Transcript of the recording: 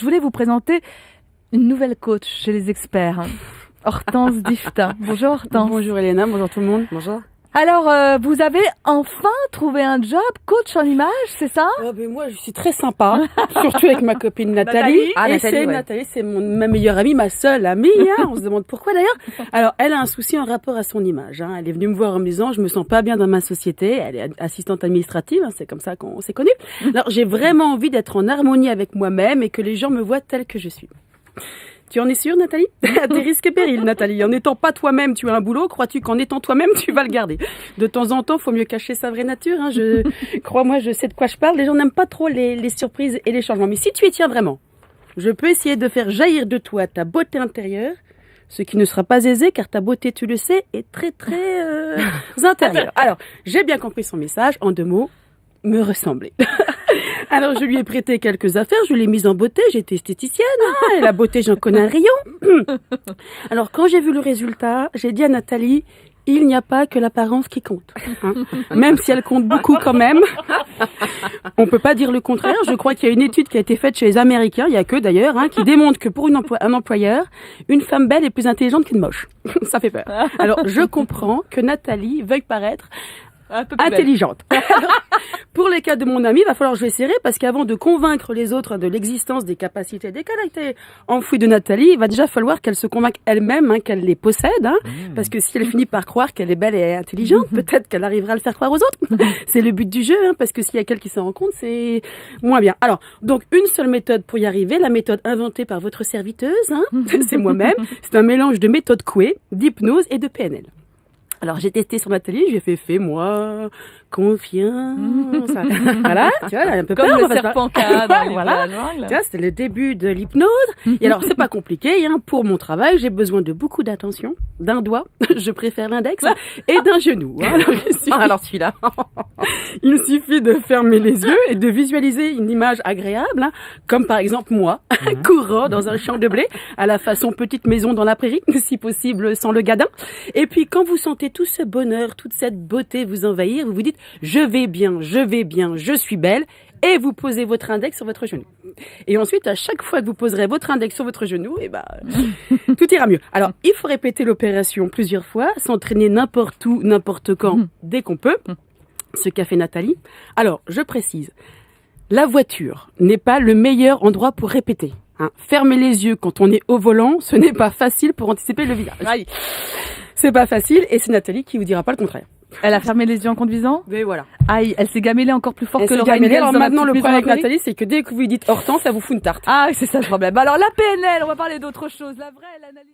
Je voulais vous présenter une nouvelle coach chez les experts, Hortense Difta. Bonjour Hortense. Bonjour Elena, bonjour tout le monde. Bonjour. Alors, vous avez enfin trouvé un job, coach en image, c'est ça? Moi, je suis très sympa, surtout avec ma copine Nathalie. Nathalie, c'est ma meilleure amie, ma seule amie. On se demande pourquoi d'ailleurs. Alors, elle a un souci en rapport à son image. Elle est venue me voir en me disant, je me sens pas bien dans ma société. Elle est assistante administrative, c'est comme ça qu'on s'est connus. Alors, j'ai vraiment envie d'être en harmonie avec moi-même et que les gens me voient telle que je suis. Tu en es sûre, Nathalie? À tes risques et périls, Nathalie. En n'étant pas toi-même, tu as un boulot. Crois-tu qu'en étant toi-même, tu vas le garder? De temps en temps, faut mieux cacher sa vraie nature. Crois-moi, je sais de quoi je parle. Les gens n'aiment pas trop les surprises et les changements. Mais si tu y tiens vraiment, je peux essayer de faire jaillir de toi ta beauté intérieure, ce qui ne sera pas aisé, car ta beauté, tu le sais, est très, très intérieure. Alors, j'ai bien compris son message. En 2 mots, me ressembler. Alors, je lui ai prêté quelques affaires, je l'ai mise en beauté, j'étais esthéticienne, et la beauté, j'en connais un rayon. Alors, quand j'ai vu le résultat, j'ai dit à Nathalie, il n'y a pas que l'apparence qui compte. Même si elle compte beaucoup quand même. On peut pas dire le contraire. Je crois qu'il y a une étude qui a été faite chez les Américains, il y a que d'ailleurs, qui démontre que pour un employeur, une femme belle est plus intelligente qu'une moche. Ça fait peur. Alors, je comprends que Nathalie veuille paraître intelligente. Alors, pour les cas de mon amie, il va falloir jouer serré parce qu'avant de convaincre les autres de l'existence des capacités, des qualités enfouies de Nathalie, il va déjà falloir qu'elle se convainque elle-même qu'elle les possède. Parce que si elle finit par croire qu'elle est belle et intelligente, peut-être qu'elle arrivera à le faire croire aux autres. C'est le but du jeu, parce que s'il y a quelqu'un qui s'en rend compte, c'est moins bien. Alors, donc, une seule méthode pour y arriver, la méthode inventée par votre serviteuse, c'est moi-même. C'est un mélange de méthode Coué, d'hypnose et de PNL. Alors, j'ai testé sur Nathalie, j'ai fait, fais-moi confiance. Voilà, tu vois, un peu comme peur, le serpent cadre. Voilà, tu vois, c'est le début de l'hypnose. Et alors, c'est pas compliqué, pour mon travail, j'ai besoin de beaucoup d'attention, d'un doigt, je préfère l'index, et d'un genou. Alors, celui-là. Il suffit de fermer les yeux et de visualiser une image agréable, comme par exemple moi, courant dans un champ de blé, à la façon petite maison dans la prairie, si possible sans le gadin. Et puis, quand vous sentez tout ce bonheur, toute cette beauté vous envahir, vous vous dites « je vais bien, je suis belle » et vous posez votre index sur votre genou. Et ensuite, à chaque fois que vous poserez votre index sur votre genou, tout ira mieux. Alors, il faut répéter l'opération plusieurs fois, s'entraîner n'importe où, n'importe quand, dès qu'on peut. Ce qu'a fait Nathalie. Alors, je précise, la voiture n'est pas le meilleur endroit pour répéter. Fermer les yeux quand on est au volant, ce n'est pas facile pour anticiper le visage. C'est pas facile et c'est Nathalie qui vous dira pas le contraire. Elle a fermé les yeux en conduisant? Mais voilà. Aïe, elle s'est gamellée encore plus fort que Laura. Alors maintenant, le problème avec Nathalie, c'est que dès que vous lui dites Hortense, ça vous fout une tarte. Ah, c'est ça le problème. Alors la PNL, on va parler d'autre chose. La vraie, l'analyse.